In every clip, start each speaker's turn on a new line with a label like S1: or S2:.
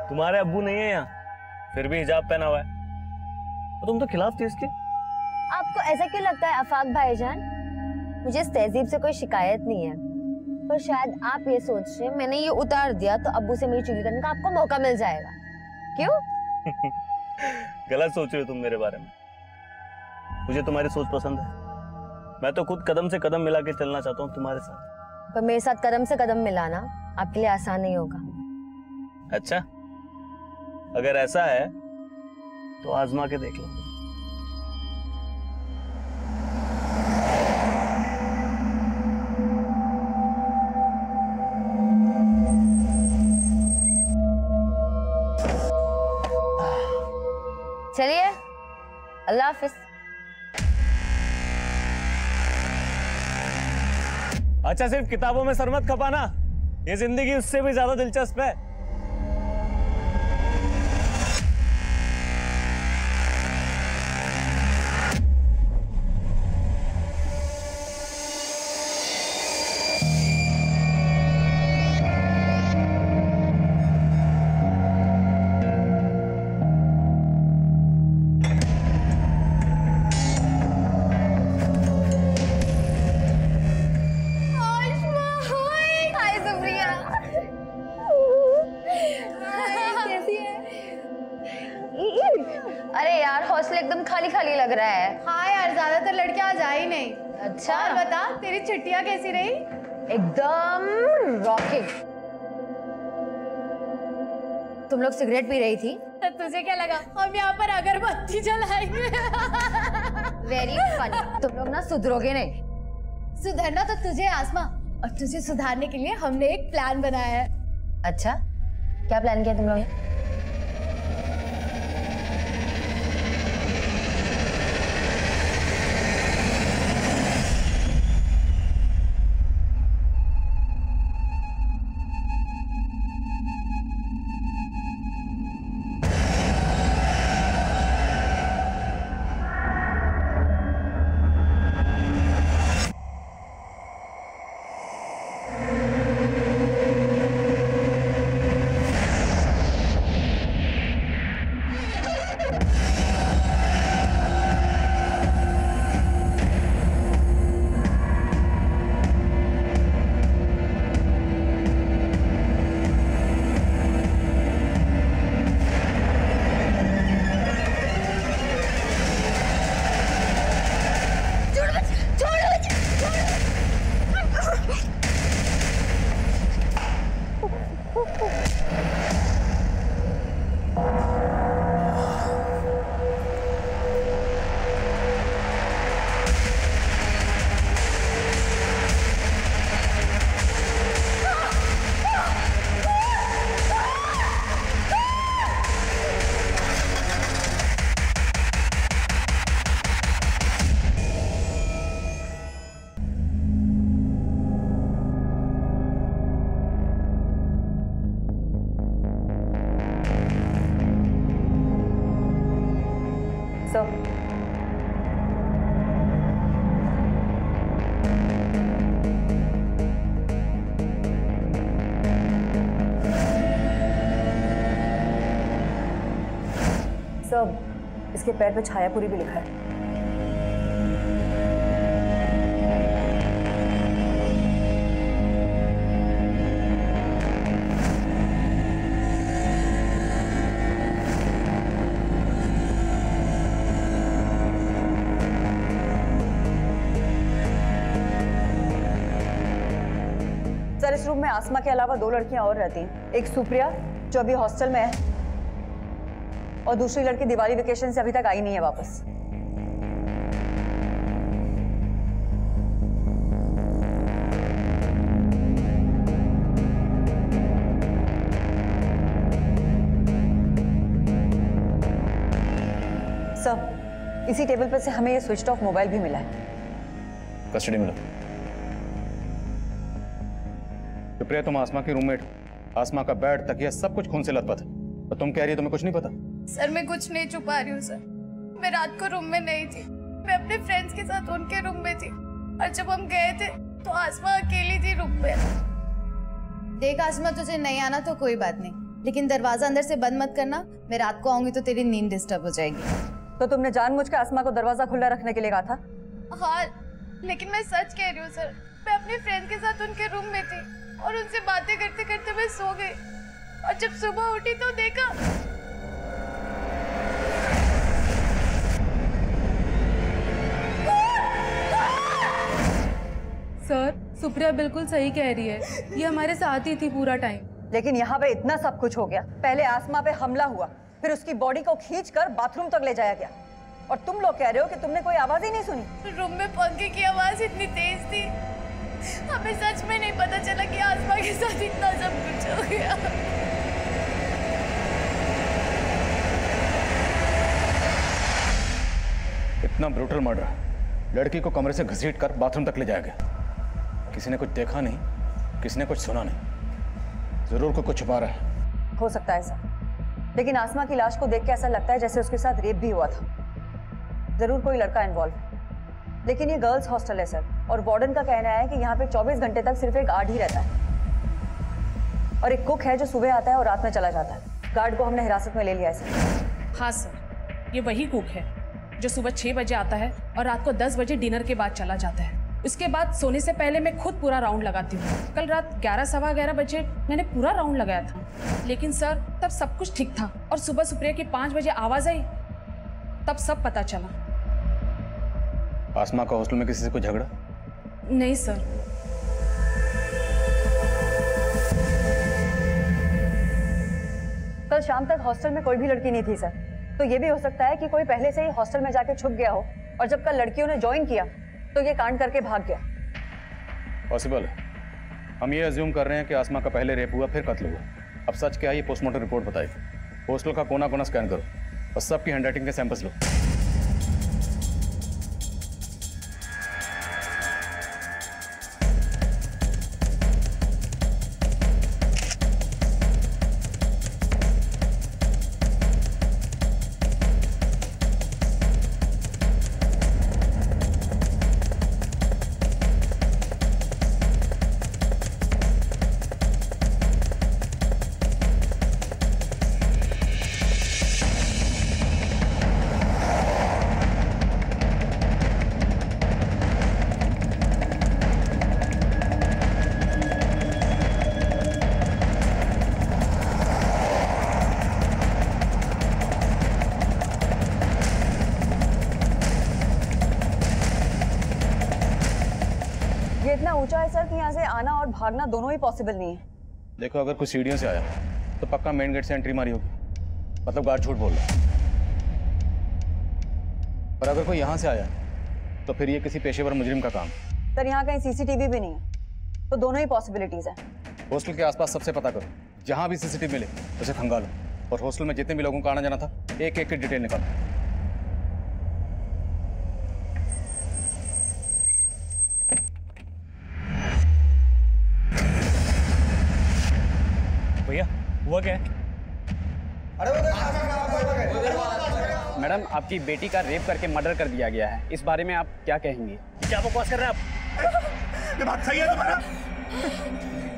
S1: तुम्हारे अब्बू नहीं है यहाँ, फिर भी हिजाब पहना हुआ है। तो तुम तो खिलाफ थी इसके।
S2: आपको ऐसा क्यों लगता है आफाक भाईजान? मुझे इस तहजीब से कोई शिकायत नहीं है, पर शायद आप ये सोच रहे मैंने ये उतार दिया तो अब्बू से मेरी चुगली करने का आपको मौका मिल जाएगा। क्यों?
S1: गलत सोच रहे हो तुम मेरे बारे में। मुझे तुम्हारी सोच पसंद है। मैं तो खुद कदम से कदम मिला के चलना चाहता हूँ तुम्हारे साथ।
S2: पर मेरे साथ कदम से कदम मिलाना आपके लिए आसान नहीं होगा।
S1: अच्छा, अगर ऐसा है तो आजमा के देख लो।
S2: चलिए, अल्लाह हाफिज।
S1: अच्छा, सिर्फ किताबों में सर मत खपाना, ये जिंदगी उससे भी ज्यादा दिलचस्प है।
S2: अरे यार, हॉस्टल एकदम खाली खाली लग रहा है।
S3: हाँ यार, ज्यादातर लड़कियां आज आई नहीं।
S2: अच्छा,
S3: और बता, तेरी छुट्टियां कैसी रही?
S2: एकदम रॉकिंग। तुम लोग सिगरेट पी रही थी?
S3: तो तुझे क्या लगा हम यहाँ पर अगरबत्ती जलाएंगे?
S2: Very funny. तुम लोग ना सुधरोगे नहीं।
S3: सुधरना तो तुझे आसमा, और तुझे सुधारने के लिए हमने एक प्लान बनाया है।
S2: अच्छा, क्या प्लान किया तुम लोग? सब इसके पैर पे छायापुरी भी लिखा है। सर, इस रूम में आसमा के अलावा 2 लड़कियां और रहती हैं। एक सुप्रिया जो अभी हॉस्टल में है, और दूसरी लड़की दिवाली वेकेशन से अभी तक आई नहीं है वापस। सर, इसी टेबल पर से हमें ये स्विच ऑफ मोबाइल भी मिला है।
S4: कस्टडी मिला। सुप्रिया, तुम आसमा की रूममेट, आसमा का बेड, तकिया सब कुछ खून से लथपथ है, तो तुम कह रही हो तुम्हें कुछ नहीं पता?
S3: सर, मैं कुछ नहीं छुपा रही हूँ सर। मैं रात को रूम में नहीं थी, मैं अपने फ्रेंड्स के साथ उनके रूम में थी, और जब हम गए थे तो आसमा अकेली थी रूम पे। देख आसमा, तुझे नहीं आना तो कोई बात नहीं, लेकिन दरवाजा अंदर से बंद मत करना, मैं रात को आऊंगी तो तेरी नींद डिस्टर्ब हो जाएगी।
S5: तो तुमने जानबूझ के आसमा को दरवाजा खुला रखने के लिए कहा था?
S3: हाँ, लेकिन मैं सच कह रही हूँ सर, मैं अपने फ्रेंड के साथ उनके रूम में थी और उनसे बातें करते करते मैं सो गई और जब सुबह उठी तो देखा।
S6: सर, सुप्रिया बिल्कुल सही कह रही है, ये हमारे साथ ही थी पूरा टाइम।
S5: लेकिन यहाँ पे इतना सब कुछ हो गया, पहले आसमा पे हमला हुआ, फिर उसकी बॉडी को खींचकर बाथरूम तक ले जाया गया, और तुम लोग कह रहे हो कि तुमने कोई आवाज ही नहीं सुनी।
S3: रूम में पंखे की आवाज इतनी तेज थी, हमें सच में नहीं पता चला कि आसमा के साथ इतना सब कुछ हो गया।
S4: इतना ब्रूटल मर्डर, लड़की को कमरे से घसीटकर बाथरूम तक ले जाया गया। किसी ने कुछ देखा नहीं, किसी ने कुछ सुना नहीं, जरूर कोई कुछ छुपा रहा है।
S5: हो सकता है सर, लेकिन आसमा की लाश को देख के ऐसा लगता है जैसे उसके साथ रेप भी हुआ था। जरूर कोई लड़का इन्वॉल्व है, लेकिन ये गर्ल्स हॉस्टल है सर, और वार्डन का कहना है कि यहाँ पे 24 घंटे तक सिर्फ एक गार्ड ही रहता है, और एक कुक है जो सुबह आता है और रात में चला जाता है। गार्ड को हमने हिरासत में ले लिया है सर।
S7: हाँ सर, ये वही कुक है जो सुबह 6 बजे आता है और रात को 10 बजे डिनर के बाद चला जाता है। उसके बाद सोने से पहले मैं खुद पूरा राउंड लगाती हूँ। कल रात 11 सवा 11 बजे मैंने पूरा राउंड लगाया था, लेकिन सर तब सब कुछ ठीक था, और सुबह सुप्रिया की 5 बजे आवाज आई, तब सब पता चला।
S4: आसमा का हॉस्टल में किसी से कोई झगड़ा?
S7: नहीं सर।
S5: कल शाम तक हॉस्टल में कोई भी लड़की नहीं थी सर, तो ये भी हो सकता है कि कोई पहले से ही हॉस्टल में जाके छुप गया हो, और जब कल लड़कियों ने ज्वाइन किया तो ये कांड करके भाग गया।
S4: पॉसिबल है। हम ये अज्यूम कर रहे हैं कि आसमा का पहले रेप हुआ फिर कत्ल हुआ। अब सच क्या है ये पोस्टमार्टम रिपोर्ट बताएगी। हॉस्टल का कोना कोना स्कैन करो और सबकी हैंडराइटिंग के सैंपल्स लो।
S5: इतना ऊंचा है सर कि यहाँ से आना और भागना दोनों ही पॉसिबल नहीं है।
S4: देखो, अगर कुछ सीढ़ियों से आया तो पक्का मेन गेट से एंट्री मारी होगी, मतलब गार्ड झूठ बोल रहा है। पर अगर कोई यहाँ से आया तो फिर ये किसी पेशेवर मुजरिम का काम।
S5: सर यहाँ कहीं सीसीटीवी भी नहीं है, तो दोनों ही पॉसिबिलिटीज हैं।
S4: हॉस्टल के आसपास सबसे पता करो, जहाँ भी सीसीटीवी मिले उसे खंगालो, और हॉस्टल में जितने भी लोगों का आना जाना था एक एक की डिटेल निकालो।
S1: भैया हुआ क्या है?
S8: मैडम, आपकी बेटी का रेप करके मर्डर कर दिया गया है, इस बारे में आप क्या कहेंगे?
S1: क्या बकवास कर रहे हैं आप?
S9: ये बात सही है तुम्हारा?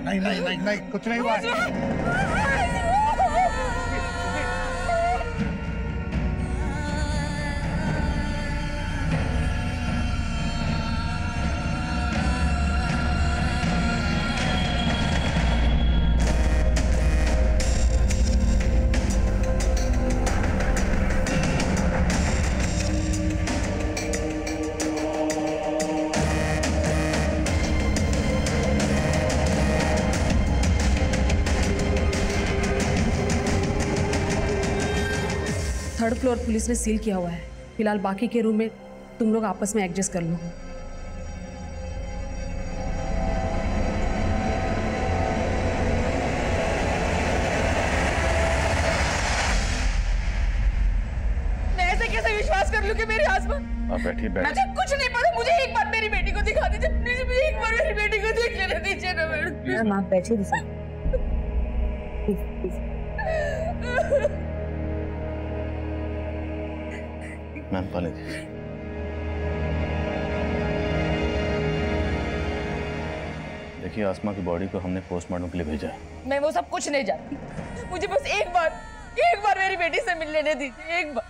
S9: नहीं नहीं नहीं नहीं, कुछ नहीं हुआ।
S7: थर्ड फ्लोर पुलिस ने सील किया हुआ है। फिलहाल बाकी के रूम में तुम लोग आपस में एडजस्ट कर लो।
S3: मैं ऐसे कैसे विश्वास कर लूं कि मेरी आसमा?
S4: आप बैठिए,
S3: मुझे कुछ नहीं पता, मुझे एक बार मेरी बेटी को दिखा दीजिए प्लीज, मुझे एक बार मेरी बेटी को देख लेने दीजिए ना मैडम।
S5: मैम आप बैठिए प्लीज प्लीज।
S4: मैम पानी दीजिए। देखिए, आसमा की बॉडी को हमने पोस्टमार्टम के लिए भेजा है।
S10: मैं वो सब कुछ नहीं जानती, मुझे बस एक बार मेरी बेटी से मिल लेने दीजिए, एक बार।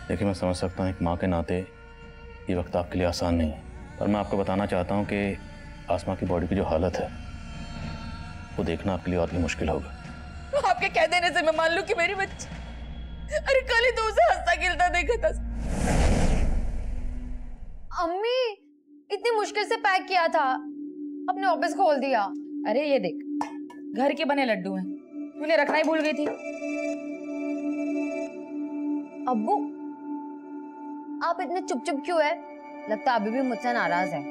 S4: देखिए, मैं समझ सकता हूँ एक माँ के नाते ये वक्त आपके लिए आसान नहीं है, पर मैं आपको बताना चाहता हूँ कि आसमा की बॉडी की जो हालत है वो देखना आपके लिए और भी मुश्किल होगा।
S10: आपके कह देने से मैं मान लूं कि मेरी बच्ची, अरे कल ही तो उसे हंसता खेलता देखा था।
S2: अम्मी इतनी मुश्किल से पैक किया था, अपने ऑफिस खोल दिया।
S10: अरे ये देख, घर के बने लड्डू हैं, तूने रखना ही भूल गई थी।
S2: अब्बू आप इतने चुप चुप क्यों है? लगता अभी भी मुझसे नाराज है।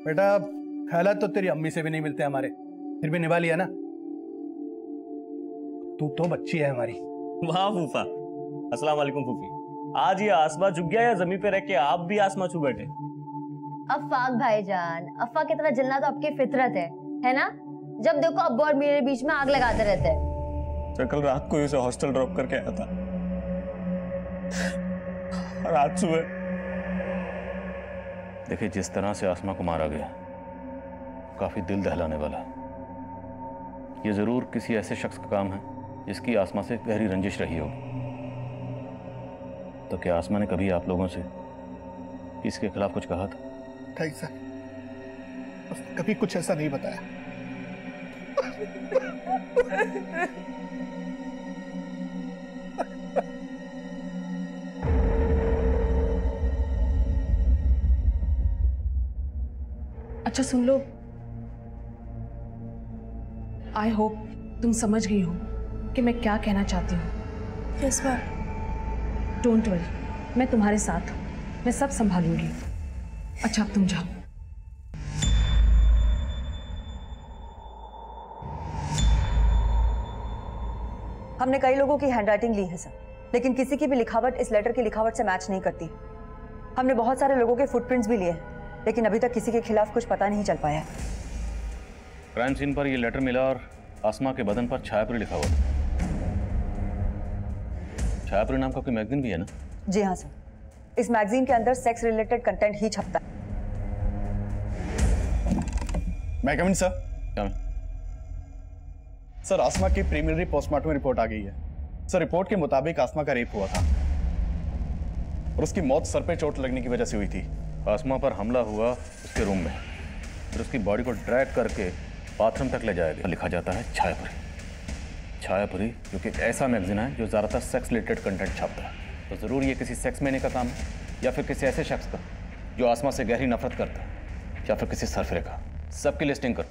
S9: बेटा ख्यालात तो तेरी अम्मी से भी नहीं मिलते हमारे, फिर भी निभा लिया ना। तू तो बच्ची है हमारी।
S1: वाह फूफा, अस्सलाम वालेकुम फूफी। आज ये आसमा झुक गया या जमीन पे रह के आप भी आसमा छू बैठे?
S2: अफाक भाईजान, अफा की तरह जलना तो आपकी फितरत है ना? जब देखो अब्बू और मेरे बीच में आग लगाते रहते हैं।
S1: तो कल रात को उसे हॉस्टल ड्रॉप करके आया था और आज सुबह।
S4: देखिए, जिस तरह से आसमा को मारा गया काफी दिल दहलाने वाला है। ये जरूर किसी ऐसे शख्स का काम है जिसकी आसमा से गहरी रंजिश रही होगी। तो क्या आसमा ने कभी आप लोगों से इसके खिलाफ कुछ कहा था?
S9: नहीं सर, उसने कभी कुछ ऐसा नहीं बताया।
S7: अच्छा सुन लो, आई होप तुम समझ गई हो कि मैं क्या कहना चाहती हूँ।
S6: Yes ma'am.
S7: डोंट वरी, मैं तुम्हारे साथ हूँ, मैं सब संभालूंगी। अच्छा अब तुम जाओ।
S5: हमने कई लोगों की हैंडराइटिंग ली है सर, लेकिन किसी की भी लिखावट इस लेटर की लिखावट से मैच नहीं करती। हमने बहुत सारे लोगों के फुटप्रिंट्स भी लिए हैं, लेकिन अभी तक किसी के खिलाफ कुछ पता नहीं चल पाया।
S4: क्राइम सीन पर ये लेटर मिला और आसमा के बदन पर छायापुरी लिखा हुआ था। छायापुरी नाम का कोई मैगजीन भी है ना?
S5: जी हाँ सर, इस मैगजीन के अंदर सेक्स रिलेटेड कंटेंट ही छपता है।
S11: मैं कमिंग सर?
S4: क्या?
S11: सर, आसमा की प्रीलिमिनरी पोस्टमार्टम रिपोर्ट आ गई है। सर, रिपोर्ट के मुताबिक आसमा का रेप हुआ था और उसकी मौत सर पे चोट लगने की वजह से हुई थी।
S4: आसमा पर हमला हुआ उसके रूम में, फिर उसकी बॉडी को ड्रैग करके बाथरूम तक ले जाया गया। लिखा जाता है छायापुरी। छायापुरी जो कि एक ऐसा मैगजीन है जो ज़्यादातर सेक्स रिलेटेड कंटेंट छापता है। तो ज़रूर ये किसी सेक्स मैने का काम है, या फिर किसी ऐसे शख्स का जो आसमा से गहरी नफरत करता है, या फिर किसी सरफरे का। सबकी लिस्टिंग करो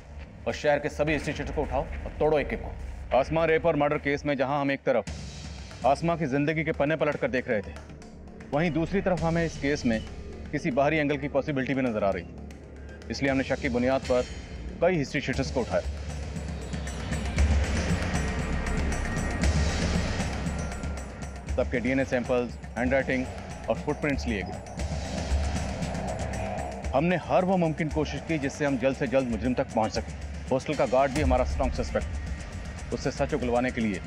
S4: और शहर के सभी इंस्टीट्यूट को उठाओ और तोड़ो एक एक को। आसमा रेप और मर्डर केस में जहां हम एक तरफ आसमा की जिंदगी के पन्ने पलट कर देख रहे थे, वहीं दूसरी तरफ हमें इस केस में किसी बाहरी एंगल की पॉसिबिलिटी भी नजर आ रही थी। इसलिए हमने शक की बुनियाद पर कई हिस्ट्री शीटर्स को उठाया। सबके डीएनए सैंपल्स, हैंडराइटिंग और फुटप्रिंट्स लिए गए। हमने हर वो मुमकिन कोशिश की जिससे हम जल्द से जल्द मुजरिम तक पहुंच सकें। हॉस्टल का गार्ड भी हमारा स्ट्रॉन्ग सस्पेक्ट, उससे सच उगलवाने के लिए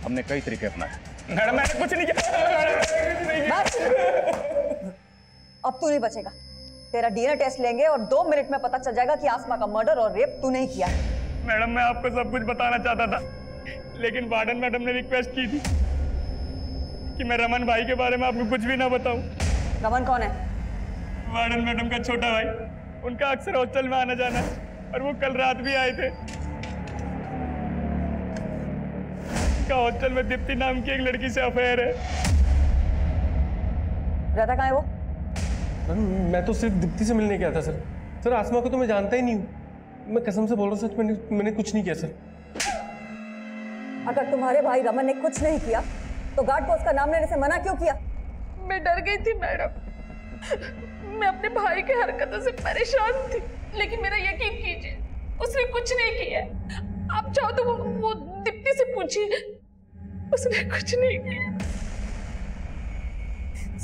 S4: हमने कई तरीके अपनाए।
S1: मैडम मैंने कुछ नहीं किया।
S5: अब तू नहीं बचेगा, तेरा डीएनए टेस्ट लेंगे और 2 मिनट में पता चल जाएगा कि आसमा का मर्डर और रेप तूने ही किया।
S1: मैडम मैं आपको सब कुछ बताना चाहता था, लेकिन वार्डन मैडम ने रिक्वेस्ट की थी कि मैं रमन भाई के बारे में आपको कुछ भी ना बताऊं।
S5: रमन कौन है?
S1: वार्डन मैडम का छोटा भाई, उनका अक्सर हॉस्टल में आना जाना है और वो कल रात भी आए थे। उनका हॉस्टल में दीप्ति नाम की एक लड़की से अफेयर है।
S5: रहता कहाँ है वो?
S12: मैं तो सिर्फ दीप्ति से मिलने गया था सर। सर आसमा को तो मैं जानता ही नहीं हूँ, मैं कसम से बोल रहा हूँ, सच मैंने कुछ नहीं किया सर।
S5: अगर तुम्हारे भाई रमन ने कुछ नहीं किया तो गार्ड को उसका नाम लेने से मना क्यों किया?
S10: मैं डर गई थी मैडम, मैं अपने भाई की हरकतों से परेशान थी, लेकिन मेरा यकीन कीजिए उसने कुछ नहीं किया। आप चाहो तो वो दीप्ति से पूछिए, उसने कुछ नहीं किया।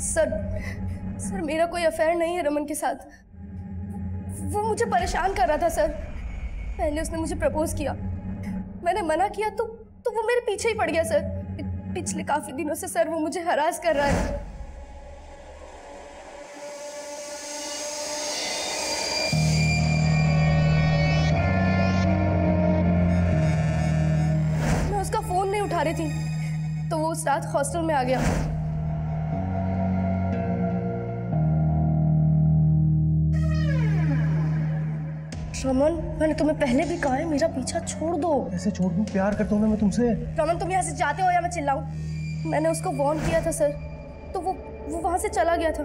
S3: सर मेरा कोई अफेयर नहीं है रमन के साथ। वो मुझे परेशान कर रहा था सर। पहले उसने मुझे प्रपोज किया, मैंने मना किया तो वो मेरे पीछे ही पड़ गया सर। पिछले काफी दिनों से सर वो मुझे हरास कर रहा है। रही थी तो वो उस रात हॉस्टल में आ गया। रमन, मैंने तुम्हें पहले भी कहा है मेरा पीछा छोड़ दो।
S12: ऐसे छोड़ दूं? प्यार करता हूँ मैं तुमसे।
S3: रमन, तुम यहाँ से जाते हो या मैं चिल्लाऊं? मैंने उसको वार्न किया था सर, तो वो वहां से चला गया था।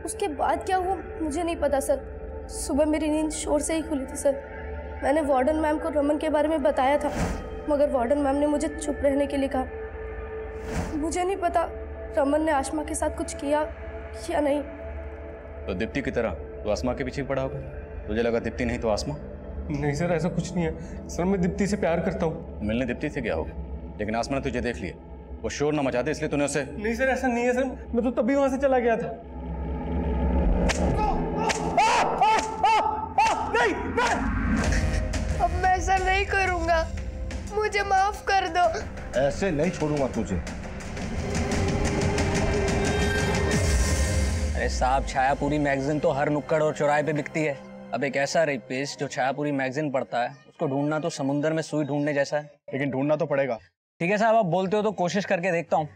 S3: उसके बाद क्या हुआ मुझे नहीं पता सर। सुबह मेरी नींद शोर से ही खुली थी सर। मैंने वार्डन मैम को रमन के बारे में बताया था, मगर वार्डन मैम ने मुझे चुप रहने के लिए कहा। मुझे नहीं पता रमन ने आसमा के साथ कुछ किया या नहीं।
S4: तो दीप्ति की तरह तो आसमा के पीछे पड़ा होगा। तुझे लगा दीप्ति नहीं तो आसमा?
S12: नहीं सर, ऐसा कुछ नहीं है सर, मैं दीप्ति से प्यार करता हूँ।
S4: मिलने दीप्ति से क्या होगा, लेकिन आसमा ने तुझे देख लिया, वो शोर न मचा दे इसलिए तूने उसे।
S12: नहीं सर, ऐसा नहीं है सर, मैं तो तभी वहां से चला गया था।
S3: नहीं, अब मैं ऐसा नहीं करूंगा, मुझे माफ कर दो।
S9: ऐसे नहीं छोड़ूंगा तुझे।
S13: अरे साहब, छायापुरी मैगजीन तो हर नुक्कड़ और चौराहे पे बिकती है। अब एक ऐसा रेपिस्ट जो छायापुरी मैगजीन पढ़ता है, उसको ढूंढना तो समुद्र में सुई ढूंढने जैसा है।
S11: लेकिन ढूंढना तो पड़ेगा।
S13: ठीक है साहब, आप बोलते हो तो कोशिश करके देखता हूँ।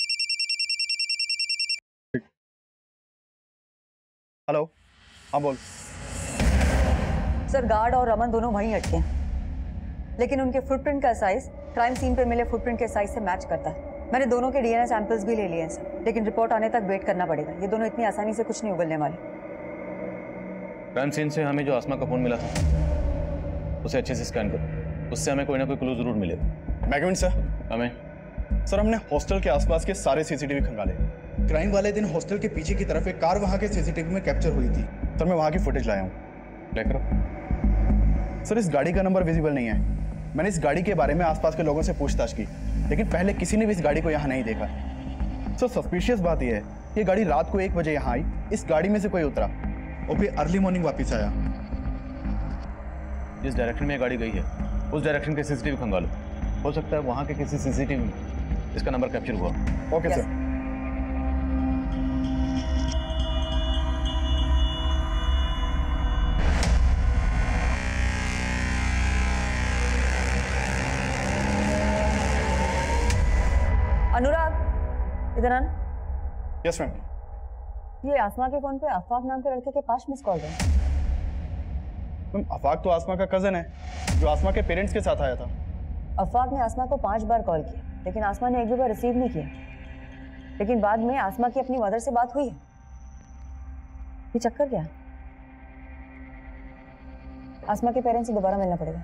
S11: हेलो, हाँ बोल।
S5: सर, गार्ड और रमन दोनों वहीं अटके हैं, लेकिन उनके फुटप्रिंट का साइज क्राइम सीन पे मिले फुटप्रिंट के साइज से मैच करता है। मैंने दोनों के डीएनए सैंपल्स भी ले लिए हैं सर, लेकिन रिपोर्ट आने तक वेट करना पड़ेगा। ये दोनों इतनी आसानी से कुछ नहीं उगलने वाले।
S4: क्राइम सीन से हमें जो आसमा का फोन मिला था उसे अच्छे से स्कैन करो, उससे हमें कोई ना कोई क्लू जरूर मिलेगा।
S11: मैगविन सर।
S4: हमें
S11: सर, हमने हॉस्टल के आसपास के सारे सीसीटीवी खंगाले।
S9: क्राइम वाले दिन हॉस्टल के पीछे की तरफ एक कार वहां के सीसीटीवी में कैप्चर हुई थी।
S11: सर, मैं वहां की फुटेज लाया हूँ।
S4: लेकर
S11: सर, इस गाड़ी का नंबर विजिबल नहीं है। मैंने इस गाड़ी के बारे में आसपास के लोगों से पूछताछ की, लेकिन पहले किसी ने भी इस गाड़ी को यहाँ नहीं देखा। सर, सस्पिशियस बात यह है, ये गाड़ी रात को 1 बजे यहाँ आई, इस गाड़ी में से कोई उतरा
S9: और फिर अर्ली मॉर्निंग वापस आया।
S4: जिस डायरेक्शन में ये गाड़ी गई है उस डायरेक्शन के सीसीटीवी खंगालो। हो सकता है वहाँ के किसी सीसीटीवी में इसका नंबर कैप्चर हुआ।
S11: Okay sir.
S5: अनुराग, इधर आना।
S11: Yes ma'am.
S5: ये आसमा के फोन पे आफाक नाम के लड़के के 5 मिस कॉल है।
S11: मैम, आफाक तो आसमा का कजन है जो आसमा के पेरेंट्स के साथ आया था।
S5: आफाक ने आसमा को 5 बार कॉल किया, लेकिन आसमा ने एक भी बार रिसीव नहीं किया। लेकिन बाद में आसमा की अपनी मदर से बात हुई है। ये चक्कर क्या? आसमा के पेरेंट्स से दोबारा मिलना पड़ेगा।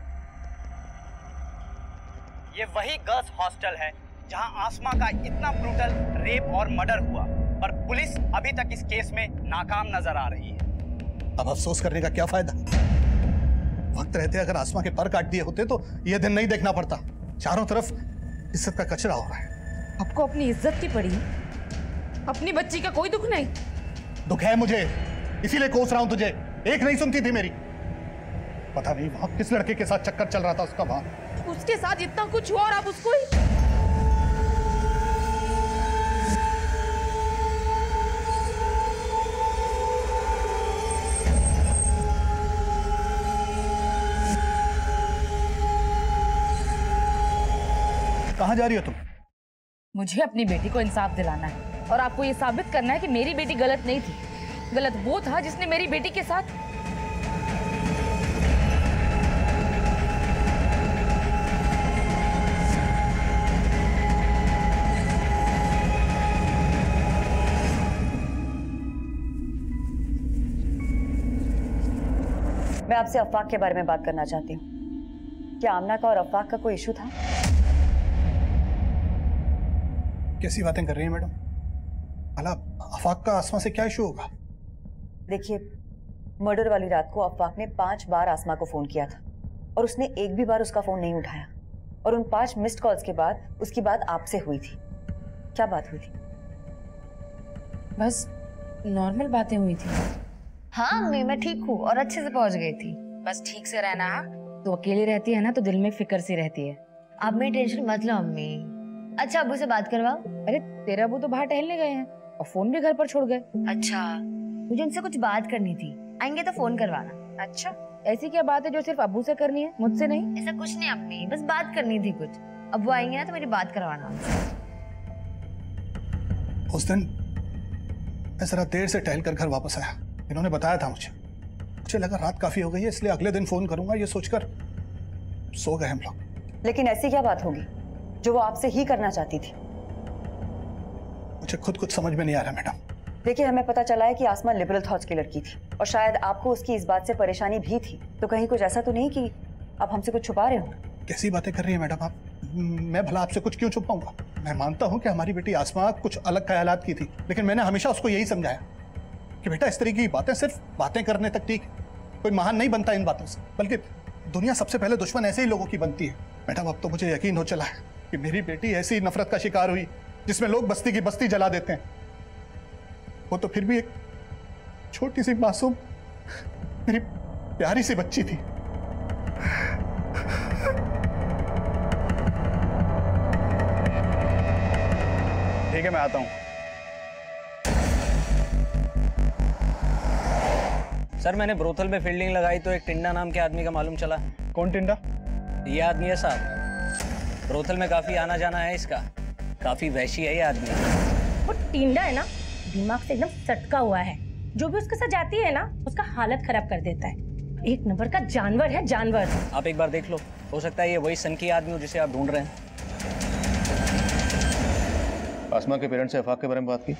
S8: ये वही गर्ल्स हॉस्टल है जहां आसमा का इतना ब्रूटल रेप और मर्डर हुआ, पर पुलिस अभी तक इस केस में नाकाम नजर आ रही है।
S9: अब अफसोस करने का क्या फायदा? वक्त रहते अगर आसमा के पर काट दिए होते तो यह दिन नहीं देखना पड़ता। चारों तरफ इज्जत का कचरा हो रहा है।
S10: आपको अपनी इज्जत की पड़ी, अपनी बच्ची का कोई दुख नहीं?
S9: दुख है मुझे, इसीलिए कोस रहा हूं तुझे। एक नहीं सुनती थी मेरी। पता नहीं वहां किस लड़के के साथ चक्कर चल रहा था उसका। वहां
S10: उसके साथ इतना कुछ हुआ और आप उसको ही।
S9: कहां जा रही हो तुम?
S10: मुझे अपनी बेटी को इंसाफ दिलाना है और आपको ये साबित करना है कि मेरी बेटी गलत नहीं थी। गलत वो था जिसने मेरी बेटी के साथ।
S5: मैं आपसे अफवाक के बारे में बात करना चाहती हूँ। क्या आमना का और अफवाक का कोई इशू था?
S9: कैसी बातें कर रही हैं मैडम? भला अफाक का आसमा से क्या इशू होगा?
S5: देखिए, मर्डर वाली रात को अफवाक ने 5 बार आसमा को फोन किया था और उसने एक भी बार उसका फोन नहीं उठाया। और उन 5 मिस्ड कॉल्स के बाद उसकी बात आपसे हुई थी। क्या बात हुई थी?
S7: बस नॉर्मल बातें हुई थी।
S2: हाँ अम्मी, मैं ठीक हूँ और अच्छे से पहुँच गई थी।
S7: बस ठीक से रहना। तो अकेली रहती है ना तो दिल में फिक्र सी रहती है।
S2: आप मेरी टेंशन मत लो अम्मी। अच्छा, अब्बू से बात करवाओ।
S7: अरे तेरे अब्बू तो बाहर टहलने गए हैं और फोन भी घर पर छोड़ गए।
S2: अच्छा, मुझे उनसे कुछ बात करनी थी, आएंगे तो फोन करवाना।
S7: अच्छा, ऐसी क्या बात है जो सिर्फ अब्बू से करनी है, मुझसे नहीं?
S2: ऐसा कुछ नहीं अम्मी, बस बात करनी थी कुछ। अब वो आएंगे ना तो मेरी बात करवाना।
S9: उस दिन मैं जरा देर से टहल कर घर वापस आया, इन्होंने बताया था मुझे लगा रात काफी हो गई है, इसलिए अगले दिन फोन करूंगा ये सोचकर सो गए हम लोग।
S5: लेकिन ऐसी क्या बात होगी जो वो आपसे ही करना चाहती थी?
S9: मुझे खुद कुछ समझ में नहीं आ रहा मैडम।
S5: देखिए, हमें पता चला है कि आसमा लिबरल थॉट्स की लड़की थी और शायद आपको उसकी इस बात से परेशानी भी थी, तो कहीं कुछ ऐसा तो नहीं कि आप हमसे कुछ छुपा रहे हो?
S9: कैसी बातें कर रही है मैडम आप? मैं भला आपसे कुछ क्यों छुपाऊंगा? मैं मानता हूं कि हमारी बेटी आसमा कुछ अलग ख्यालात की थी, लेकिन मैंने हमेशा उसको यही समझाया कि बेटा इस तरह की बातें सिर्फ बातें करने तक ठीक, कोई महान नहीं बनता इन बातों से, बल्कि दुनिया सबसे पहले दुश्मन ऐसे ही लोगों की बनती है। मैडम अब तो मुझे यकीन हो चला है कि मेरी बेटी ऐसी नफरत का शिकार हुई जिसमें लोग बस्ती की बस्ती जला देते हैं, वो तो फिर भी एक छोटी सी मासूम मेरी प्यारी सी बच्ची थी।
S11: ठीक है, मैं आता हूं।
S13: सर, मैंने ब्रोथल में फील्डिंग लगाई तो एक टिंडा नाम के आदमी का मालूम चला।
S11: कौन टिंडा?
S13: ये आदमी है साहब, ब्रोथल में काफी आना जाना है इसका, काफी वैशी है ये आदमी।
S14: वो टिंडा है ना, दिमाग से एकदम सटका हुआ है, जो भी उसके साथ जाती है ना उसका हालत खराब कर देता है। एक नंबर का जानवर है, जानवर।
S13: आप एक बार देख लो, हो सकता है ये वही सनकी आदमी हो जिसे आप ढूंढ रहे हैं।
S4: आसमा के पेरेंट्स से अफाक के बारे में बात की?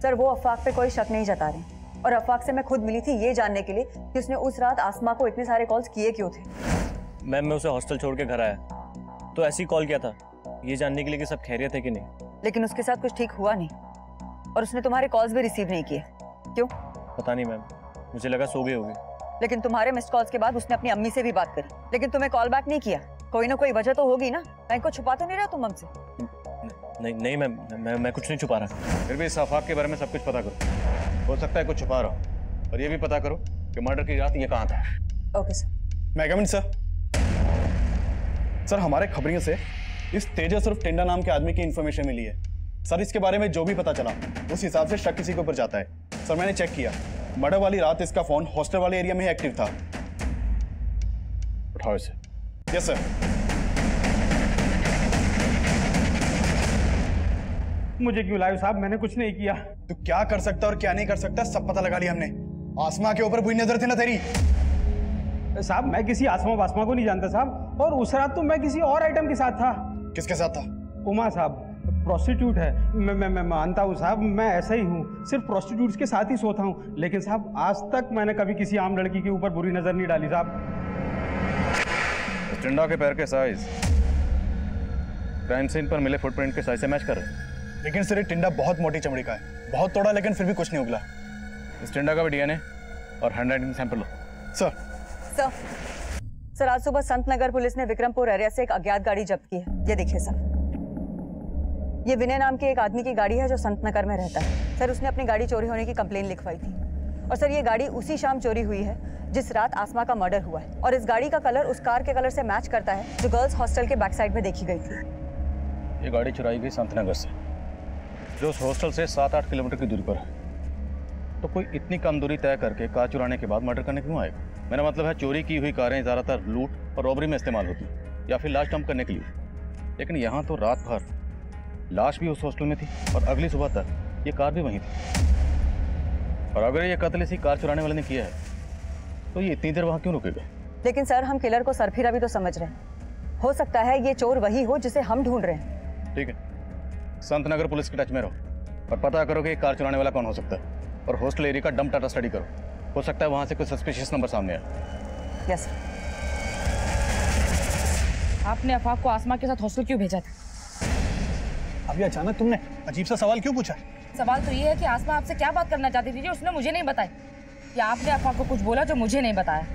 S5: सर, वो अफाक पे कोई शक नहीं जता रहे और अफाक से मैं खुद मिली थी ये जानने के लिए कि उसने उस रात आसमा को इतने सारे कॉल्स किए क्यों थे।
S15: मैम, मैं उसे हॉस्टल छोड़ के घर आया तो ऐसे ही कॉल किया था, ये जानने के लिए कि सब खैरियत है कि नहीं।
S5: लेकिन उसके साथ कुछ ठीक हुआ नहीं और उसने तुम्हारे कॉल्स भी रिसीव नहीं किए। क्यों?
S15: पता नहीं मैम, मुझे लगा सो गई होगी।
S5: लेकिन तुम्हारे मिस्ड कॉल्स के बाद उसने अपनी अम्मी से भी बात करी, लेकिन तुम्हें कॉल बैक नहीं किया। कोई ना कोई वजह तो होगी ना, कहीं को छुपा तो नहीं रहा तुम हमसे?
S15: नहीं मैम, मैं कुछ नहीं छुपा रहा।
S4: फिर भी इस अफाक के बारे में सब कुछ पता करो, हो सकता है कुछ छुपा रहा हो, और ये भी पता करो कि मर्डर की रात ये कहाँ था।
S5: Okay sir.
S11: मैं कमिंग सर। सर, हमारे खबरियों से इस तेजस और टिंडा नाम के आदमी की इंफॉर्मेशन मिली है। सर, इसके बारे में जो भी पता चला उस हिसाब से शक किसी के ऊपर जाता है। सर, मैंने चेक किया, मर्डर वाली रात इसका फोन हॉस्टल वाले एरिया में ही एक्टिव था।
S4: उठाओ इसे।
S11: Yes sir.
S16: मुझे क्यों लाए साहब? मैंने कुछ नहीं किया।
S11: तू क्या कर सकता और क्या नहीं कर सकता सब पता लगा लिया हमने। आसमा के ऊपर बुरी नजर थी ना तेरी?
S16: साहब, मैं किसी आसमा वासमा को नहीं जानता साहब, और उस रात तो मैं किसी और आइटम के साथ था।
S11: किसके साथ था?
S16: उमा साहब, प्रोस्टिट्यूट है। मैं मानता हूँ साहब, मैं ऐसा ही हूँ, सिर्फ प्रोस्टिट्यूट्स के साथ ही सोता हूँ, लेकिन साहब आज तक मैंने कभी किसी आम लड़की के ऊपर बुरी नजर नहीं डाली साहब।
S4: टिंडा के पैर के साइज क्राइम सीन पर मिले फुटप्रिंट के साइज से मैच कर रहे हैं।
S11: लेकिन सर, ये टिंडा बहुत मोटी चमड़ी का है, बहुत तोड़ा, लेकिन फिर भी कुछ नहीं उगला।
S4: इस टिंडा का भी डीएनए और हैंडराइटिंग सैंपल लो।
S11: सर।
S5: सर, आज सुबह संत नगर पुलिस ने विक्रमपुर एरिया से एक अज्ञात गाड़ी जब्त की है। ये देखिए सर, ये विनय नाम के एक आदमी की गाड़ी है जो संत नगर में रहता है। सर, उसने अपनी गाड़ी चोरी होने की कंप्लेन लिखवाई थी, और सर ये गाड़ी उसी शाम चोरी हुई है जिस रात आसमा का मर्डर हुआ है, और इस गाड़ी का कलर उस कार के कलर से मैच करता है जो गर्ल्स हॉस्टल के बैक साइड में देखी गई थी।
S4: ये गाड़ी चुराई गई संत नगर से, जो उस हॉस्टल से 7-8 किलोमीटर की दूरी पर है। तो कोई इतनी कम दूरी तय करके कार चुराने के बाद मर्डर करने क्यों आएगा? मेरा मतलब है, चोरी की हुई कारें ज़्यादातर लूट और रॉबरी में इस्तेमाल होती हैं, या फिर लाश डंप करने के लिए। लेकिन यहाँ तो रात भर लाश भी उस हॉस्टल में थी और अगली सुबह तक ये कार भी वहीं थी। और अगर ये कत्ल इसी कार चुराने वाले ने किया है तो ये इतनी देर वहाँ क्यों रुकेगा?
S5: लेकिन सर, हम किलर को सरफिरा भी तो समझ रहे हैं। हो सकता है ये चोर वही हो जिसे हम ढूंढ रहे हैं।
S4: ठीक है, संत नगर पुलिस के टच में रहो और पता करो कि कार चुराने वाला कौन हो सकता है, और हॉस्टल एरिया का डंप डाटा स्टडी करो, हो सकता है वहाँ से कुछ सस्पिशियस नंबर सामने आए।
S5: यस।
S7: आपने अफाक को आसमा के साथ हॉस्टल क्यों भेजा था?
S9: अभी अचानक तुमने अजीब सा सवाल क्यों पूछा?
S7: सवाल तो ये है कि आसमा आपसे क्या बात करना चाहती थी जो उसने मुझे नहीं बताई, या आपने अफाक को कुछ बोला जो मुझे नहीं बताया?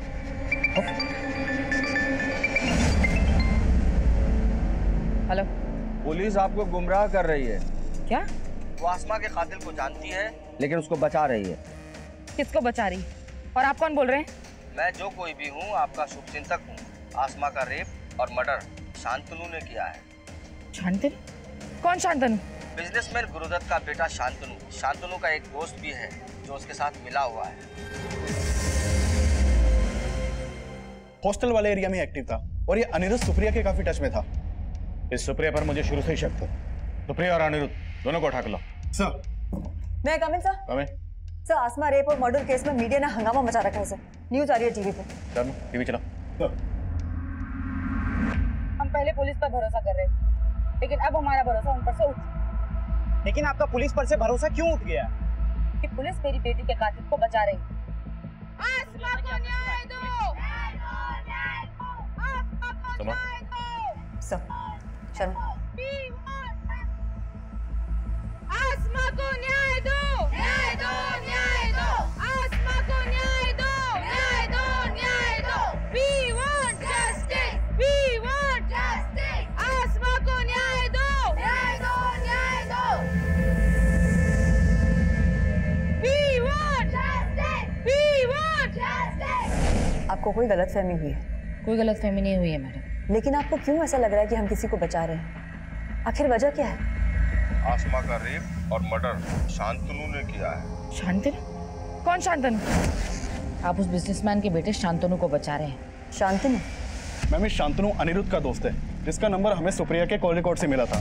S7: हेलो,
S17: पुलिस आपको गुमराह कर रही है।
S7: क्या?
S17: वो आसमा के कातिल को जानती है लेकिन उसको बचा रही है।
S7: किसको बचा रही? और आप कौन बोल रहे हैं?
S17: मैं जो कोई भी हूँ आपका शुभचिंतक हूँ। आसमा का रेप और मर्डर शांतनु ने किया है।
S7: शांतनु? कौन शांतनु?
S17: बिजनेसमैन गुरुदत्त का बेटा शांतनु। शांतनु का एक दोस्त भी है, जो उसके साथ मिला हुआ है।
S11: हॉस्टल वाले एरिया में एक्टिव था और ये अनिरुद्ध सुप्रिया के काफी टच में था।
S4: इस सुप्रिया पर मुझे शुरू से ही शक था। सुप्रिया और अनिरुद्ध दोनों को उठा के लो।
S11: सर
S5: मैं कमिंग सर।
S4: कमिंग।
S5: सर आसमा रेप और मर्डर केस में मीडिया ने हंगामा मचा रखा है सर। न्यूज आ रही है टीवी पे।
S4: चलो टीवी चला।
S7: हम पहले पुलिस पर भरोसा कर रहे थे, लेकिन अब हमारा भरोसा उन पर से उठ।
S8: लेकिन आपका पुलिस पर से भरोसा क्यों उठ गया?
S7: कि पुलिस मेरी बेटी के कातिल को बचा रही।
S10: आसमा को न्याय दो।
S5: सर शर्मा
S10: आसमा को न्याय दो, न्याय दो, न्याय दो। आसमा को न्याय दो, न्याय दो, न्याय दो। We want justice, we want justice। आसमा को न्याय दो, न्याय दो, न्याय दो। We want justice, we want justice।
S5: आपको कोई गलतफहमी हुई है?
S7: कोई गलतफहमी नहीं हुई है मैडम।
S5: लेकिन आपको क्यों ऐसा लग रहा है कि हम किसी को बचा रहे हैं? आखिर वजह क्या है?
S18: आसमा का रेप और मर्डर शांतनु ने किया है।
S7: शांतनु? कौन शांतनु? आप उस बिजनेसमैन के बेटे शांतनु को बचा रहे हैं।
S5: शांतनु?
S11: मैम ये शांतनु अनिरुद्ध का दोस्त है, जिसका नंबर हमें सुप्रिया के कॉल रिकॉर्ड से मिला था।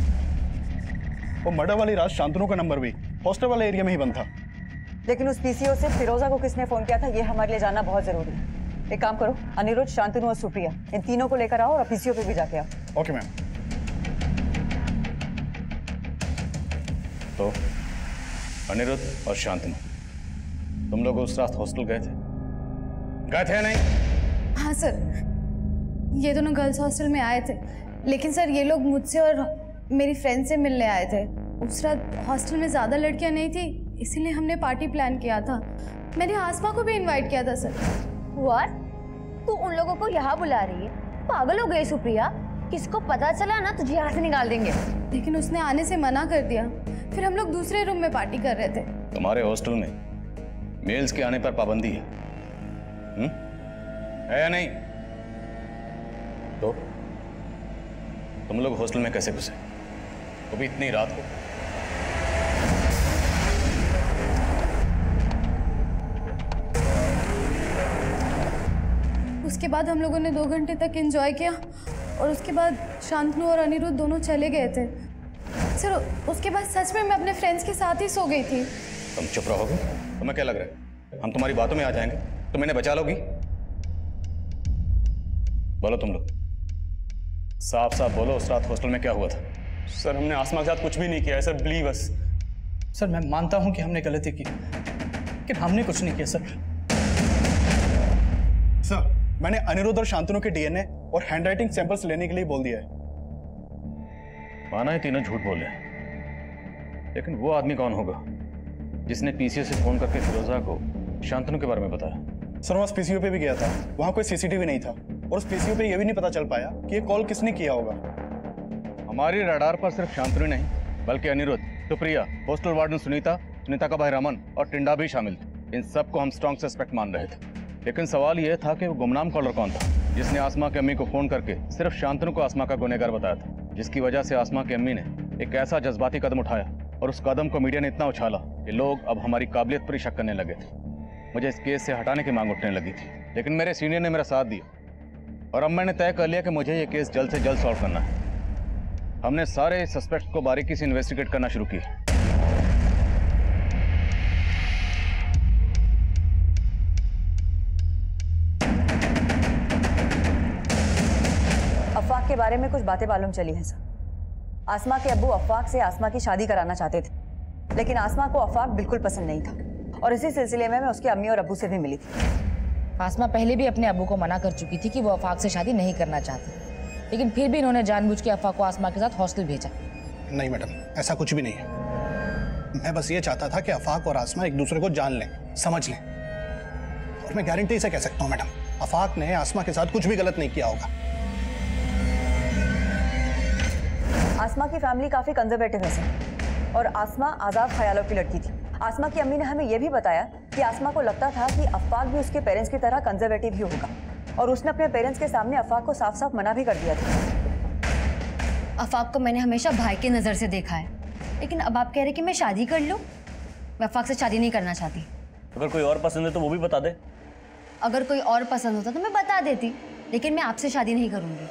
S11: वो मर्डर वाली रात शांतनु का नंबर भी हॉस्टल वाले एरिया में ही बंद था।
S5: लेकिन उस पीसीओ से फिरोजा को किसने फोन किया था, ये हमारे लिए जानना बहुत जरूरी है। एक काम करो, अनिरुद्ध, शांतनु और सुप्रिया, इन तीनों को लेकर आओ और पीसीओ पे भी जाके आओ।
S11: Okay ma'am.
S4: तो अनिरुद्ध और शांतनु, तुम लोग उस रात हॉस्टल गए थे या नहीं?
S3: हाँ सर, ये दोनों गर्ल्स हॉस्टल में आए थे, लेकिन सर ये लोग मुझसे और मेरी फ्रेंड से मिलने आए थे। उस रात हॉस्टल में ज़्यादा लड़कियां नहीं थी, इसीलिए हमने पार्टी प्लान किया था। मैंने आसमा को भी इनवाइट किया था सर।
S2: व्हाट? तू उन लोगों को यहाँ बुला रही है? पागल हो गई सुप्रिया? किसको पता चला ना तुझे यहाँ से निकाल देंगे।
S3: लेकिन उसने आने से मना कर दिया, फिर हम लोग दूसरे रूम में पार्टी कर रहे थे।
S4: तुम्हारे हॉस्टल में मेल्स के आने पर पाबंदी है, है या नहीं? तो तुम लोग हॉस्टल में कैसे घुसे, वो भी इतनी रात को?
S3: उसके बाद हम लोगों ने 2 घंटे तक एंजॉय किया और उसके बाद शांतनु और अनिरुद्ध दोनों चले गए थे। सर उसके बाद सच में मैं अपने फ्रेंड्स के साथ ही सो गई थी।
S4: तुम चुप रहोगे? तुम्हें क्या लग रहा है हम तुम्हारी बातों में आ जाएंगे? तुम इन्हें बचा लोगी? बोलो तुम लोग, साफ साफ बोलो, उस रात हॉस्टल में क्या हुआ था?
S15: सर हमने आसमा के साथ कुछ भी नहीं किया है सर, बिलीव अस।
S11: सर मैं मानता हूं कि हमने गलती की, लेकिन हमने कुछ नहीं किया सर। सर मैंने अनिरुद्ध और शांतनु के डीएनए और हैंडराइटिंग सैंपल्स लेने के लिए बोल दिया है।
S4: माना है तीनों झूठ बोले, लेकिन वो आदमी कौन होगा जिसने पीसीओ से फोन करके फिरोजा को शांतनु के बारे में बताया?
S11: सर वहाँ पीसीओ पे भी गया था, वहाँ कोई सीसीटीवी नहीं था और उस पीसीओ पे ये भी नहीं पता चल पाया कि ये कॉल किसने किया होगा।
S4: हमारी रडार पर सिर्फ शांतनु नहीं बल्कि अनिरुद्ध, सुप्रिया, हॉस्टल वार्डन सुनीता, सुनीता का भाई रमन और टिंडा भी शामिल थे। इन सबको हम स्ट्रॉन्ग सस्पेक्ट मान रहे थे, लेकिन सवाल यह था कि वो गुमनाम कॉलर कौन था जिसने आसमा की अम्मी को फोन करके सिर्फ शांतनु को आसमा का गुनहगार बताया था, जिसकी वजह से आसमा की अम्मी ने एक ऐसा जज्बाती कदम उठाया और उस कदम को मीडिया ने इतना उछाला कि लोग अब हमारी काबिलियत पर ही शक करने लगे थे। मुझे इस केस से हटाने की मांग उठने लगी थी, लेकिन मेरे सीनियर ने मेरा साथ दिया और अब मैंने तय कर लिया कि मुझे ये केस जल्द से जल्द सॉल्व करना है। हमने सारे सस्पेक्ट को बारीकी से इन्वेस्टिगेट करना शुरू किया।
S5: अफवाक के बारे में कुछ बातें मालूम चली हैं सर। आसमा के अब्बू अफवाक से आसमा की शादी कराना चाहते थे, लेकिन आसमा को अफवाक बिल्कुल पसंद नहीं था और इसी सिलसिले में मैं उसकी अम्मी और अब्बू से भी मिली थी।
S7: आसमा पहले भी अपने अब्बू को मना कर चुकी थी कि वो अफाक से शादी नहीं करना चाहती, लेकिन फिर भी इन्होंने जानबूझ के अफाक को आसमा के साथ हॉस्टल भेजा।
S9: नहीं मैडम, ऐसा कुछ भी नहीं है। मैं बस ये चाहता था कि अफाक और आसमा एक दूसरे को जान लें, समझ लें, और मैं गारंटी से कह सकता हूँ मैडम, अफाक ने आसमा के साथ कुछ भी गलत नहीं किया होगा।
S5: आसमा की फैमिली काफी कंजर्वेटिव है सर, और आसमा आजाद ख्यालों की लड़की थी। आसमा की अम्मी ने हमें यह भी बताया कि आसमा को लगता था कि अफाक भी उसके पेरेंट्स की तरह कंजर्वेटिव ही होगा, और उसने अपने पेरेंट्स के सामने अफाक को साफ साफ मना भी कर दिया था।
S2: अफाक को मैंने हमेशा भाई की नज़र से देखा है, लेकिन अब आप कह रहे कि मैं शादी कर लूं? मैं अफाक से शादी नहीं करना चाहती।
S1: अगर कोई और पसंद है तो वो भी बता दे।
S2: अगर कोई और पसंद होता तो मैं बता देती, लेकिन मैं आपसे शादी नहीं करूंगी।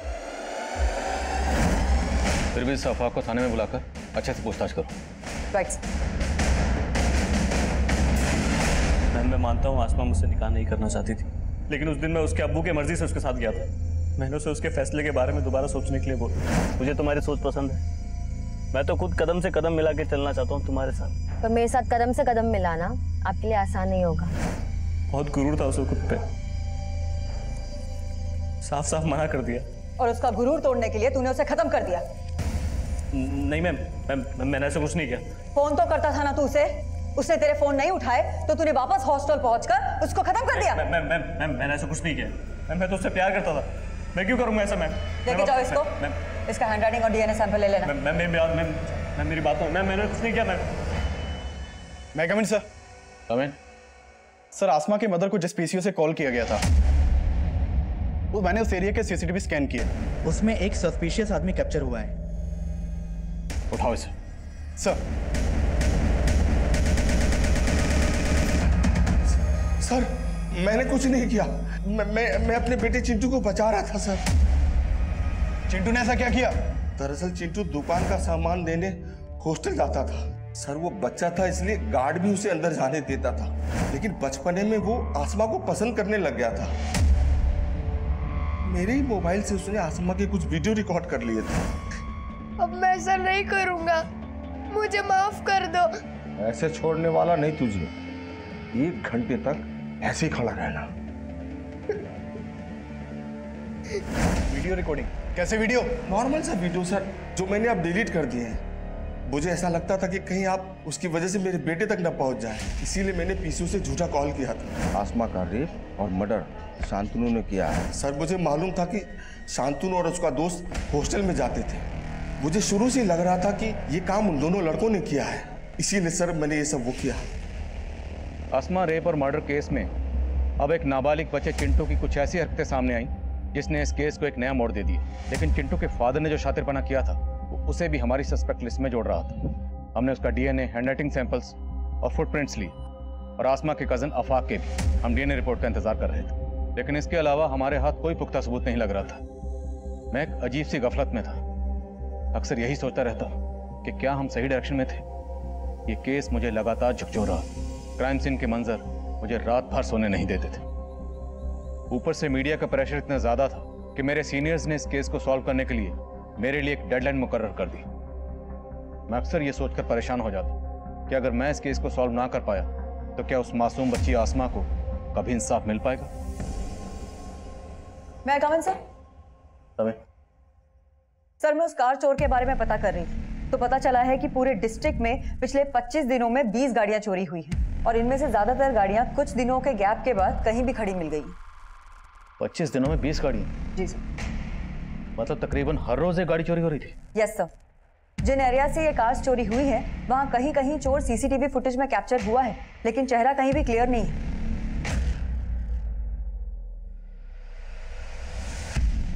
S4: फिर भी इस अफवाह को थाने में बुलाकर अच्छे से पूछताछ करो।
S5: राइट।
S1: मैं मानता हूँ आसमा मुझसे निकाह नहीं करना चाहती थी, लेकिन उस दिन मैं उसके अब्बू की मर्जी से उसके साथ गया था। मैंने उसे उसके फैसले के बारे में दोबारा सोचने के लिए बोला। मुझे तुम्हारी सोच पसंद है, मैं तो खुद कदम से कदम मिला के चलना चाहता हूँ तुम्हारे साथ।
S2: पर मेरे साथ कदम से कदम मिलाना आपके लिए आसान नहीं होगा।
S1: बहुत गुरूर था उसे खुद पे, साफ साफ मना कर दिया।
S5: और उसका गुरूर तोड़ने के लिए तूने उसे खत्म कर दिया।
S1: नहीं मैम, मैंने ऐसा कुछ नहीं किया।
S5: फोन तो करता था ना तू उसे, उसने तेरे फोन नहीं उठाए तो तूने वापस हॉस्टल पहुंचकर उसको खत्म कर दिया।
S1: मैम मैंने ऐसा कुछ नहीं किया। मैम मैं तो उससे प्यार करता था, मैं क्यों करूंगा ऐसा? मैम
S5: लेके जाओ इसको, इसका हैंडराइटिंग और डीएनए सैंपल ले लेना।
S1: मैम मेरी बात, मैंने कुछ नहीं किया।
S11: मैं कम इन सर।
S4: कम इन।
S11: सर आसमा के मदर को जिस पीसीओ से कॉल किया गया था, वो मैंने उस एरिया के सीसीटीवी स्कैन किए, उसमें एक सस्पिशियस आदमी कैप्चर हुआ है।
S4: उठाओ इसे।
S11: सर।
S18: सर मैंने कुछ नहीं किया, मैं अपने बेटे चिंटू को बचा रहा था सर।
S11: चिंटू ने ऐसा क्या किया?
S18: दरअसल चिंटू दुकान का सामान लेने हॉस्टल जाता था सर। वो बच्चा था इसलिए गार्ड भी उसे अंदर जाने देता था, लेकिन बचपने में वो आसमा को पसंद करने लग गया था। मेरे ही मोबाइल से उसने आसमा के कुछ वीडियो रिकॉर्ड कर लिए थे।
S3: अब मैं ऐसा नहीं करूंगा, मुझे माफ कर दो।
S18: ऐसे छोड़ने वाला नहीं तुझे, 1 घंटे तक ऐसे ही खड़ा रहना।
S11: Video recording? कैसे वीडियो?
S18: नॉर्मल सा वीडियो सर, जो मैंने अब डिलीट कर दिए हैं। मुझे ऐसा लगता था कि कहीं आप उसकी वजह से मेरे बेटे तक न पहुंच जाए, इसीलिए मैंने पीसीओ से झूठा कॉल किया था। आसमा का रेप और मर्डर शांतनु ने किया है सर। मुझे मालूम था कि शांतनु और उसका दोस्त हॉस्टल में जाते थे। मुझे शुरू से लग रहा था कि ये काम उन दोनों लड़कों ने किया है, इसीलिए सर मैंने ये सब वो किया।
S4: आसमा रेप और मर्डर केस में अब एक नाबालिग बच्चे चिंटू की कुछ ऐसी हरकतें सामने आई जिसने इस केस को एक नया मोड़ दे दिया। लेकिन चिंटू के फादर ने जो शातिरपना किया था, उसे भी हमारी सस्पेक्ट लिस्ट में जोड़ रहा था। हमने उसका डीएनए, हैंडराइटिंग सैंपल्स और फुटप्रिंट्स ली, और आसमा के कजन अफाक के भी हम डीएनए रिपोर्ट का इंतजार कर रहे थे। लेकिन इसके अलावा हमारे हाथ कोई पुख्ता सबूत नहीं लग रहा था। मैं एक अजीब सी गफलत में था। अक्सर यही सोचता रहता कि क्या हम सही डायरेक्शन में थे। ये केस मुझे लगातार झकझोर रहा। क्राइम सीन के मंजर मुझे रात भर सोने नहीं देते थे। ऊपर से मीडिया का प्रेशर इतना ज्यादा था कि मेरे सीनियर्स ने इस केस को सॉल्व करने के लिए मेरे लिए एक डेडलाइन मुकर्रर कर दी। मैं अक्सर ये सोचकर परेशान हो जाता कि अगर मैं इस केस को सॉल्व ना कर पाया तो क्या उस मासूम बच्ची आसमा को कभी इंसाफ मिल पाएगा?
S5: मैं कम इन सर। सर मैं उस कार चोर के बारे में पता कर रही थी, तो पता चला है कि पूरे डिस्ट्रिक्ट में पिछले 25 दिनों में 20 गाड़ियां चोरी हुई हैं, और इनमें से ज्यादातर गाड़ियां कुछ दिनों के गैप के बाद कहीं भी खड़ी मिल गई।
S4: 25 दिनों में 20 गाड़ियां?
S5: जी सर।
S4: मतलब तकरीबन हर रोज एक गाड़ी चोरी हो रही थी?
S5: Yes sir. जिन एरिया से ये कार्स चोरी हुई है वहां कहीं कहीं चोर सीसीटीवी फुटेज में कैप्चर हुआ है, लेकिन चेहरा कहीं भी क्लियर नहीं है।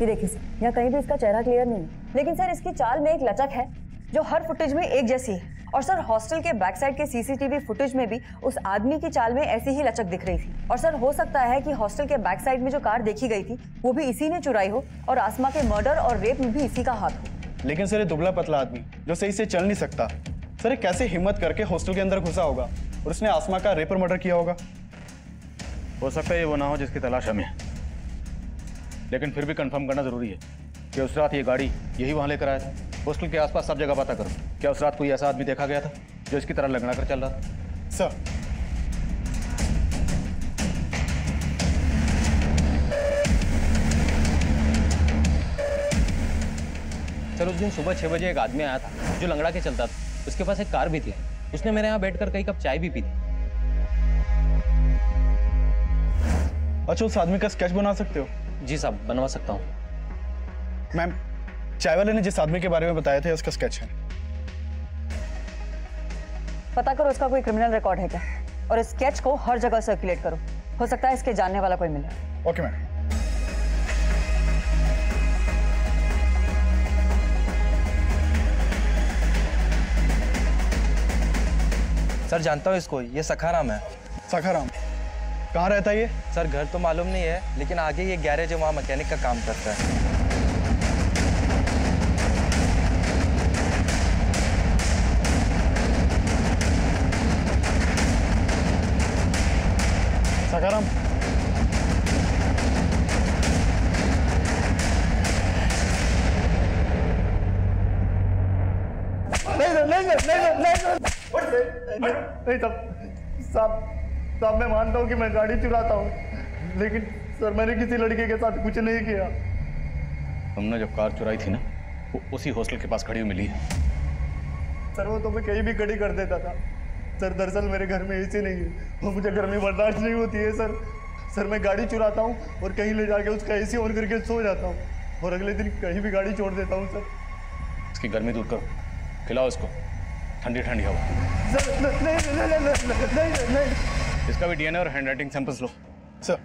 S5: ये देखिए सर, यहाँ कहीं भी इसका चेहरा क्लियर नहीं है, लेकिन सर इसकी चाल में एक लचक है जो हर फुटेज में एक जैसी है। और सर हॉस्टल के बैक साइड के सीसीटीवी फुटेज में भी उस आदमी की चाल में ऐसी ही लचक दिख रही थी। और सर हो सकता है कि हॉस्टल के बैक साइड में जो कार देखी गई थी वो भी इसी ने चुराई हो, और आसमा के मर्डर और रेप में भी इसी का हाथ हो।
S11: लेकिन सर ये दुबला पतला आदमी जो सही से चल नहीं सकता, सर कैसे हिम्मत करके हॉस्टल के अंदर घुसा होगा और उसने आसमा का रेप और मर्डर किया होगा?
S4: हो सकता है ये वो ना हो जिसकी तलाश हमें, लेकिन फिर भी कंफर्म करना जरूरी है कि उस रात ये गाड़ी यही वहां लेकर आया था। हॉस्टल के आसपास सब जगह पता करो, क्या उस रात कोई ऐसा आदमी देखा गया था जो इसकी तरह लगना कर चल रहा था?
S11: सर
S13: सर उस दिन सुबह 6 बजे एक आदमी आया था जो लंगड़ा के चलता था। उसके पास एक कार भी थी। उसने मेरे यहाँ बैठकर कई कप चाय भी पी थी।
S11: अच्छा, उस आदमी का स्केच बना सकते हो?
S13: जी साहब, बनवा सकता हूँ।
S11: मैम, चाय वाले ने जिस आदमी के बारे में बताया था उसका स्केच है।
S5: पता करो उसका कोई क्रिमिनल रिकॉर्ड है क्या, और इस स्केच को हर जगह सर्कुलेट करो। हो सकता है इसके जानने वाला कोई मिले।
S11: Okay ma'am.
S17: सर जानता हूँ इसको, ये सखाराम है।
S11: सखाराम? कहाँ रहता है ये?
S17: सर घर तो मालूम नहीं है, लेकिन आगे ये गैरेज है, वहाँ मैकेनिक का काम करता है।
S11: सखाराम,
S1: नहीं साहब, मैं मानता हूँ कि मैं गाड़ी चुराता हूँ, लेकिन सर मैंने किसी लड़के के साथ कुछ नहीं किया।
S4: हमने जो कार चुराई थी ना, वो उसी हॉस्टल के पास खड़ी हुई मिली है।
S1: सर वो तो मैं कहीं भी खड़ी कर देता था। सर दरअसल मेरे घर में एसी नहीं है और मुझे गर्मी बर्दाश्त नहीं होती है सर मैं गाड़ी चुराता हूँ और कहीं ले जाके उसका एसी ऑन करके सो जाता हूँ और अगले दिन कहीं भी गाड़ी छोड़ देता हूँ सर।
S4: इसकी गर्मी दूर करो, खिलाओ इसको ठंडी ठंडी हवा। नहीं। इसका भी डीएनए और हैंडराइटिंग सैंपल्स लो।
S11: सर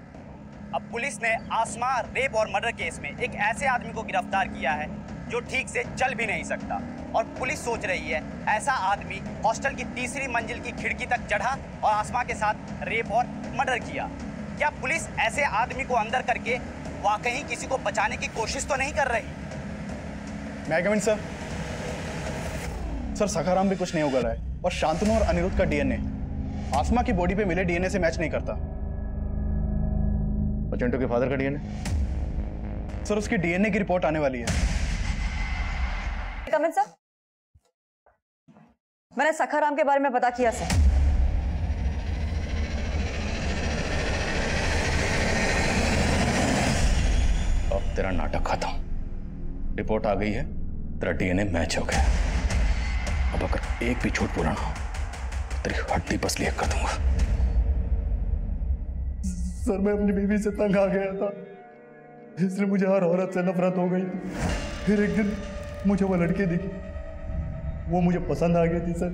S8: अब पुलिस ने आसमा रेप और मर्डर केस में एक ऐसे आदमी को गिरफ्तार किया है जो ठीक से चल भी नहीं सकता, और पुलिस सोच रही है ऐसा आदमी हॉस्टल की तीसरी मंजिल की खिड़की तक चढ़ा और आसमा के साथ रेप और मर्डर किया। क्या पुलिस ऐसे आदमी को अंदर करके वाकई किसी को बचाने की कोशिश तो नहीं कर रही?
S11: मैं कमिंग सर? सर सखाराम भी कुछ नहीं उगल रहा है और शांतनु और अनिरुद्ध का डीएनए आसमा की बॉडी पे मिले डीएनए से मैच नहीं करता।
S4: और चिंटू के फादर का डीएनए?
S11: सर उसकी डीएनए की रिपोर्ट आने वाली है।
S5: कमिंग सर, मैंने सखाराम के बारे में पता किया सर।
S4: अब तेरा नाटक खत्म। रिपोर्ट आ गई है, तेरा डीएनए मैच हो गया। अब अगर एक भी झूठ बोला ना, तेरी हड्डी पसली कर दूंगा।
S1: सर मैं अपनी बीवी से तंग आ गया था, इसलिए मुझे हर औरत से नफरत हो गई थी। फिर एक दिन मुझे वो लड़की दिखी, वो मुझे पसंद आ गई थी सर।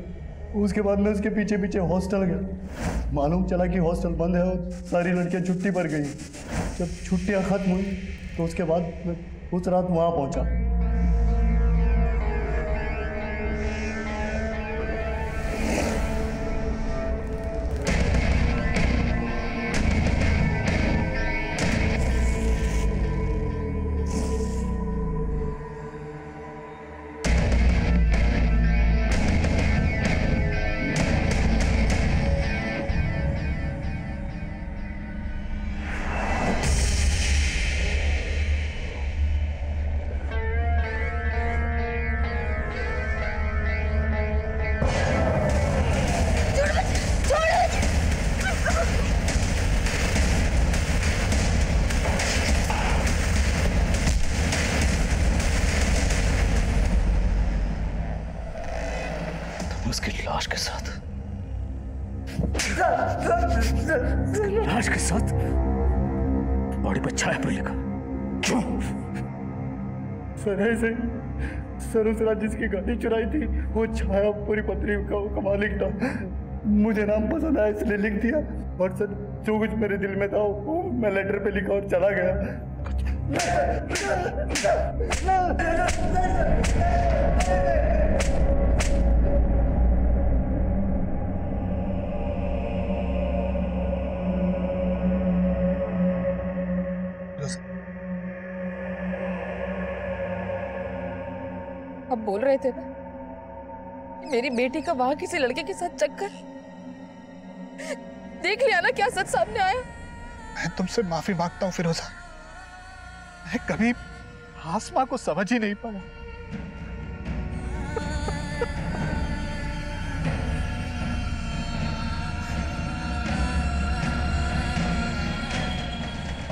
S1: उसके बाद मैं उसके पीछे पीछे हॉस्टल गया। मालूम चला कि हॉस्टल बंद है और सारी लड़कियां छुट्टी पर गई। जब छुट्टियां खत्म हुई तो उसके बाद मैं उस रात वहाँ पहुँचा।
S4: उसकी लाश के साथ लाश के साथ बॉडी पर छायापुरी लिखा। क्यों?
S1: सर ऐसे सर उस रात जिसकी गाड़ी चुराई थी वो छायापुरी पत्री का मालिक था। मुझे नाम पसंद आया इसलिए लिख दिया, और सर जो कुछ मेरे दिल में था वो मैं लेटर पे लिखा और चला गया।
S10: आप बोल रहे थे ना मेरी बेटी का वहां किसी लड़के के साथ चक्कर, देख लिया ना क्या सच सामने आया।
S9: मैं तुमसे माफी मांगता हूँ फिरोजा, मैं कभी आसमा को समझ ही नहीं पाया।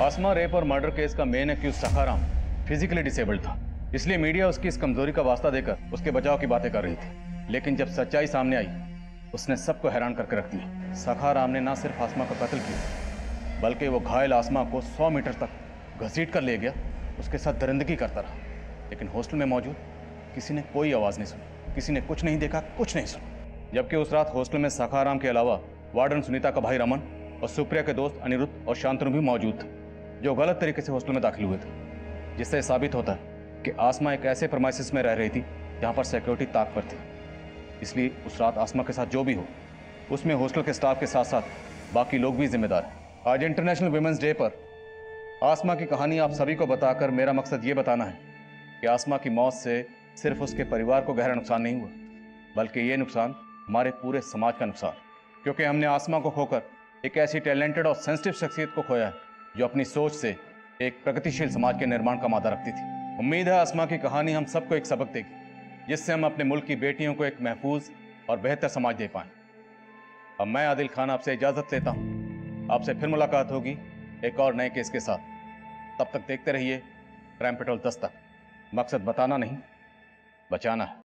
S4: आसमा रेप और मर्डर केस का main accused Sakharam physically disabled था, इसलिए मीडिया उसकी इस कमजोरी का वास्ता देकर उसके बचाव की बातें कर रही थी। लेकिन जब सच्चाई सामने आई, उसने सबको हैरान करके रख दिया। सखाराम ने ना सिर्फ आसमा का कत्ल किया, बल्कि वो घायल आसमा को 100 मीटर तक घसीट कर ले गया, उसके साथ दरिंदगी करता रहा। लेकिन हॉस्टल में मौजूद किसी ने कोई आवाज़ नहीं सुनी, किसी ने कुछ नहीं देखा, कुछ नहीं सुना। जबकि उस रात हॉस्टल में सखाराम के अलावा वार्डन सुनीता का भाई रमन और सुप्रिया के दोस्त अनिरुद्ध और शांतनु भी मौजूद थे, जो गलत तरीके से हॉस्टल में दाखिल हुए थे। जिससे साबित होता है कि आसमा एक ऐसे प्रमाइसिस में रह रही थी जहाँ पर सिक्योरिटी ताक पर थी। इसलिए उस रात आसमा के साथ जो भी हो, उसमें हॉस्टल के स्टाफ के साथ साथ बाकी लोग भी जिम्मेदार हैं। आज इंटरनेशनल वुमेन्स डे पर आसमा की कहानी आप सभी को बताकर मेरा मकसद ये बताना है कि आसमा की मौत से सिर्फ उसके परिवार को गहरा नुकसान नहीं हुआ, बल्कि ये नुकसान हमारे पूरे समाज का नुकसान, क्योंकि हमने आसमा को खोकर एक ऐसी टैलेंटेड और सेंसिटिव शख्सियत को खोया है जो अपनी सोच से एक प्रगतिशील समाज के निर्माण का मादा रखती थी। उम्मीद है आसमा की कहानी हम सबको एक सबक देगी, जिससे हम अपने मुल्क की बेटियों को एक महफूज और बेहतर समाज दे पाएं। अब मैं आदिल खान आपसे इजाज़त लेता हूँ। आपसे फिर मुलाकात होगी एक और नए केस के साथ। तब तक देखते रहिए क्राइम पेट्रोल 10 तक। मकसद बताना नहीं, बचाना है।